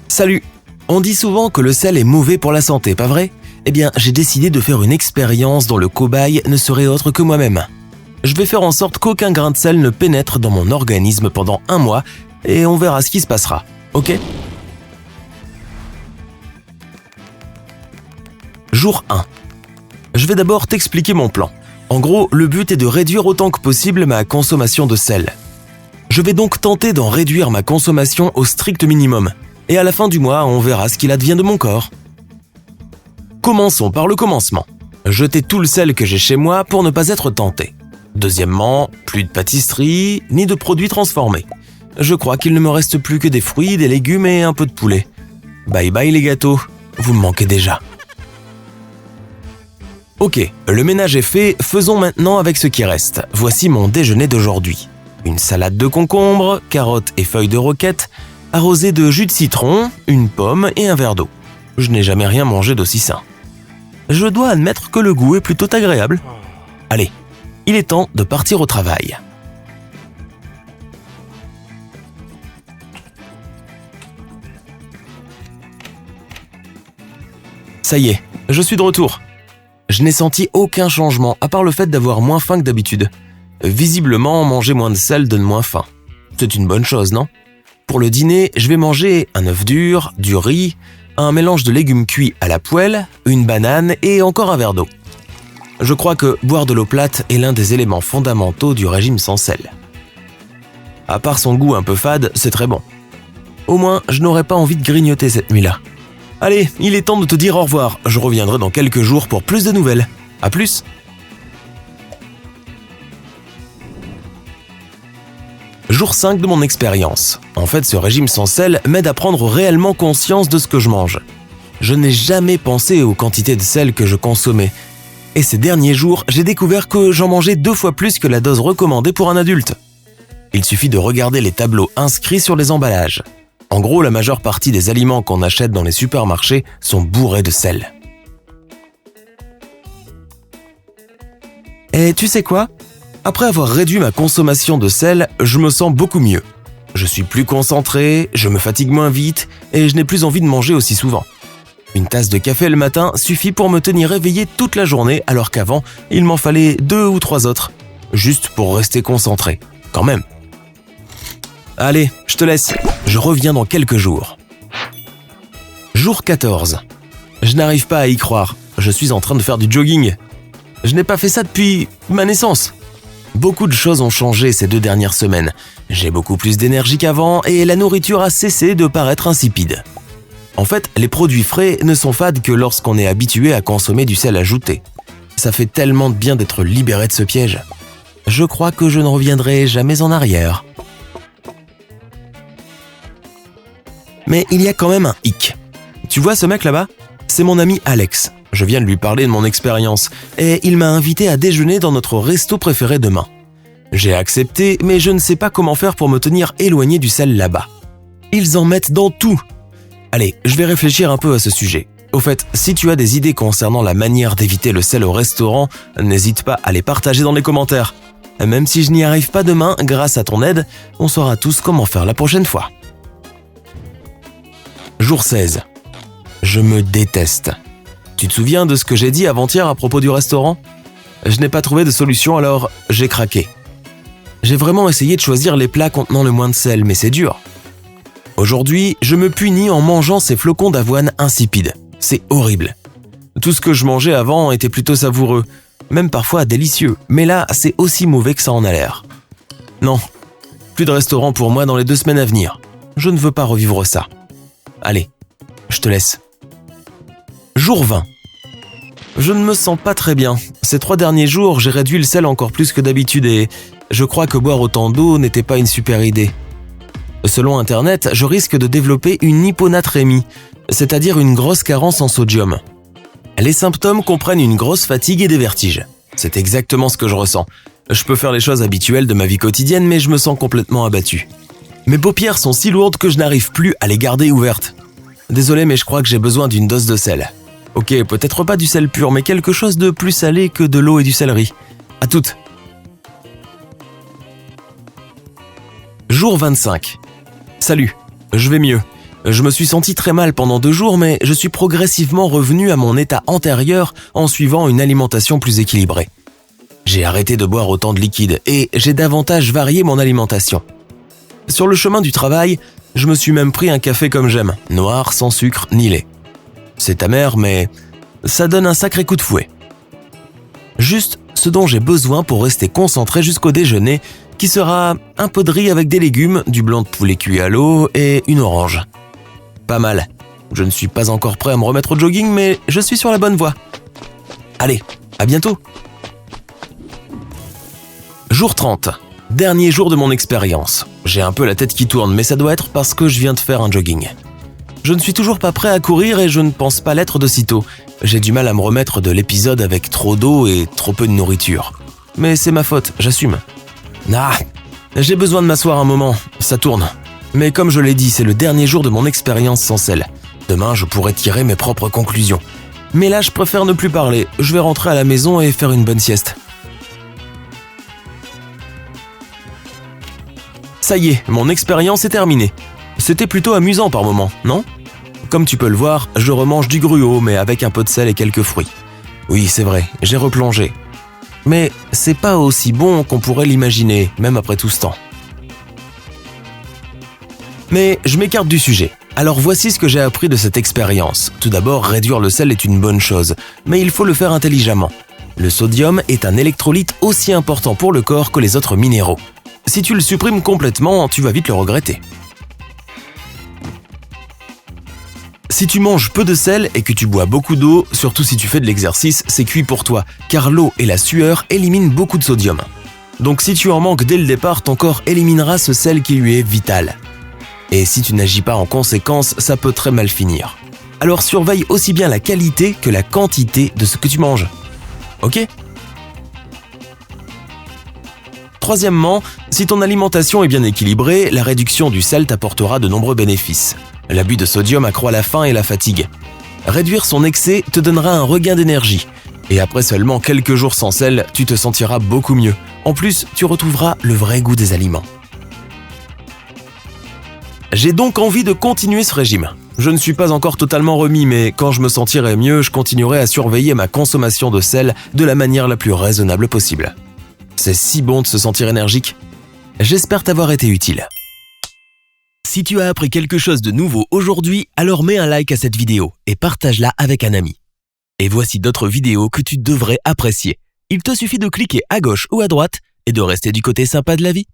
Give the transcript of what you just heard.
Salut! On dit souvent que le sel est mauvais pour la santé, pas vrai? Eh bien, j'ai décidé de faire une expérience dont le cobaye ne serait autre que moi-même. Je vais faire en sorte qu'aucun grain de sel ne pénètre dans mon organisme pendant 1 mois et on verra ce qui se passera, ok? Jour 1. Je vais d'abord t'expliquer mon plan. En gros, le but est de réduire autant que possible ma consommation de sel. Je vais donc tenter d'en réduire ma consommation au strict minimum. Et à la fin du mois, on verra ce qu'il advient de mon corps. Commençons par le commencement. Jeter tout le sel que j'ai chez moi pour ne pas être tenté. Deuxièmement, plus de pâtisserie, ni de produits transformés. Je crois qu'il ne me reste plus que des fruits, des légumes et un peu de poulet. Bye bye les gâteaux, vous me manquez déjà. Ok, le ménage est fait, faisons maintenant avec ce qui reste. Voici mon déjeuner d'aujourd'hui. Une salade de concombres, carottes et feuilles de roquette, arrosée de jus de citron, une pomme et un verre d'eau. Je n'ai jamais rien mangé d'aussi sain. Je dois admettre que le goût est plutôt agréable. Allez, il est temps de partir au travail. Ça y est, je suis de retour. Je n'ai senti aucun changement à part le fait d'avoir moins faim que d'habitude. Visiblement, manger moins de sel donne moins faim. C'est une bonne chose, non? Pour le dîner, je vais manger un œuf dur, du riz, un mélange de légumes cuits à la poêle, une banane et encore un verre d'eau. Je crois que boire de l'eau plate est l'un des éléments fondamentaux du régime sans sel. À part son goût un peu fade, c'est très bon. Au moins, je n'aurai pas envie de grignoter cette nuit-là. Allez, il est temps de te dire au revoir. Je reviendrai dans quelques jours pour plus de nouvelles. À plus! Jour 5 de mon expérience. En fait, ce régime sans sel m'aide à prendre réellement conscience de ce que je mange. Je n'ai jamais pensé aux quantités de sel que je consommais. Et ces derniers jours, j'ai découvert que j'en mangeais 2 fois plus que la dose recommandée pour un adulte. Il suffit de regarder les tableaux inscrits sur les emballages. En gros, la majeure partie des aliments qu'on achète dans les supermarchés sont bourrés de sel. Et tu sais quoi ? Après avoir réduit ma consommation de sel, je me sens beaucoup mieux. Je suis plus concentré, je me fatigue moins vite et je n'ai plus envie de manger aussi souvent. Une tasse de café le matin suffit pour me tenir éveillé toute la journée alors qu'avant, il m'en fallait 2 ou 3 autres. Juste pour rester concentré, quand même. Allez, je te laisse, je reviens dans quelques jours. Jour 14. Je n'arrive pas à y croire, je suis en train de faire du jogging. Je n'ai pas fait ça depuis ma naissance. Beaucoup de choses ont changé ces 2 dernières semaines. J'ai beaucoup plus d'énergie qu'avant et la nourriture a cessé de paraître insipide. En fait, les produits frais ne sont fades que lorsqu'on est habitué à consommer du sel ajouté. Ça fait tellement de bien d'être libéré de ce piège. Je crois que je ne reviendrai jamais en arrière. Mais il y a quand même un hic. Tu vois ce mec là-bas ? C'est mon ami Alex. Je viens de lui parler de mon expérience et il m'a invité à déjeuner dans notre resto préféré demain. J'ai accepté, mais je ne sais pas comment faire pour me tenir éloigné du sel là-bas. Ils en mettent dans tout. Allez, je vais réfléchir un peu à ce sujet. Au fait, si tu as des idées concernant la manière d'éviter le sel au restaurant, n'hésite pas à les partager dans les commentaires. Même si je n'y arrive pas demain, grâce à ton aide, on saura tous comment faire la prochaine fois. Jour 16. Je me déteste. Tu te souviens de ce que j'ai dit avant-hier à propos du restaurant ? Je n'ai pas trouvé de solution, alors j'ai craqué. J'ai vraiment essayé de choisir les plats contenant le moins de sel, mais c'est dur. Aujourd'hui, je me punis en mangeant ces flocons d'avoine insipides. C'est horrible. Tout ce que je mangeais avant était plutôt savoureux, même parfois délicieux, mais là, c'est aussi mauvais que ça en a l'air. Non, plus de restaurant pour moi dans les 2 semaines à venir. Je ne veux pas revivre ça. Allez, je te laisse. Jour 20. Je ne me sens pas très bien. Ces 3 derniers jours, j'ai réduit le sel encore plus que d'habitude et je crois que boire autant d'eau n'était pas une super idée. Selon Internet, je risque de développer une hyponatrémie, c'est-à-dire une grosse carence en sodium. Les symptômes comprennent une grosse fatigue et des vertiges. C'est exactement ce que je ressens. Je peux faire les choses habituelles de ma vie quotidienne, mais je me sens complètement abattu. Mes paupières sont si lourdes que je n'arrive plus à les garder ouvertes. Désolé, mais je crois que j'ai besoin d'une dose de sel. Ok, peut-être pas du sel pur, mais quelque chose de plus salé que de l'eau et du céleri. À toutes. Jour 25. Salut, je vais mieux. Je me suis senti très mal pendant 2 jours, mais je suis progressivement revenu à mon état antérieur en suivant une alimentation plus équilibrée. J'ai arrêté de boire autant de liquide et j'ai davantage varié mon alimentation. Sur le chemin du travail, je me suis même pris un café comme j'aime, noir, sans sucre ni lait. C'est amer, mais ça donne un sacré coup de fouet. Juste ce dont j'ai besoin pour rester concentré jusqu'au déjeuner, qui sera un pot de riz avec des légumes, du blanc de poulet cuit à l'eau et une orange. Pas mal. Je ne suis pas encore prêt à me remettre au jogging, mais je suis sur la bonne voie. Allez, à bientôt. Jour 30. Dernier jour de mon expérience. J'ai un peu la tête qui tourne, mais ça doit être parce que je viens de faire un jogging. Je ne suis toujours pas prêt à courir et je ne pense pas l'être de sitôt. J'ai du mal à me remettre de l'épisode avec trop d'eau et trop peu de nourriture. Mais c'est ma faute, j'assume. J'ai besoin de m'asseoir un moment, ça tourne. Mais comme je l'ai dit, c'est le dernier jour de mon expérience sans sel. Demain, je pourrai tirer mes propres conclusions. Mais là, je préfère ne plus parler. Je vais rentrer à la maison et faire une bonne sieste. Ça y est, mon expérience est terminée. C'était plutôt amusant par moments, non ? Comme tu peux le voir, je remange du gruau, mais avec un peu de sel et quelques fruits. Oui, c'est vrai, j'ai replongé. Mais c'est pas aussi bon qu'on pourrait l'imaginer, même après tout ce temps. Mais je m'écarte du sujet. Alors voici ce que j'ai appris de cette expérience. Tout d'abord, réduire le sel est une bonne chose, mais il faut le faire intelligemment. Le sodium est un électrolyte aussi important pour le corps que les autres minéraux. Si tu le supprimes complètement, tu vas vite le regretter. Si tu manges peu de sel et que tu bois beaucoup d'eau, surtout si tu fais de l'exercice, c'est cuit pour toi, car l'eau et la sueur éliminent beaucoup de sodium. Donc si tu en manques dès le départ, ton corps éliminera ce sel qui lui est vital. Et si tu n'agis pas en conséquence, ça peut très mal finir. Alors surveille aussi bien la qualité que la quantité de ce que tu manges. Ok ? Troisièmement, si ton alimentation est bien équilibrée, la réduction du sel t'apportera de nombreux bénéfices. L'abus de sodium accroît la faim et la fatigue. Réduire son excès te donnera un regain d'énergie. Et après seulement quelques jours sans sel, tu te sentiras beaucoup mieux. En plus, tu retrouveras le vrai goût des aliments. J'ai donc envie de continuer ce régime. Je ne suis pas encore totalement remis, mais quand je me sentirai mieux, je continuerai à surveiller ma consommation de sel de la manière la plus raisonnable possible. C'est si bon de se sentir énergique. J'espère t'avoir été utile. Si tu as appris quelque chose de nouveau aujourd'hui, alors mets un like à cette vidéo et partage-la avec un ami. Et voici d'autres vidéos que tu devrais apprécier. Il te suffit de cliquer à gauche ou à droite et de rester du côté sympa de la vie.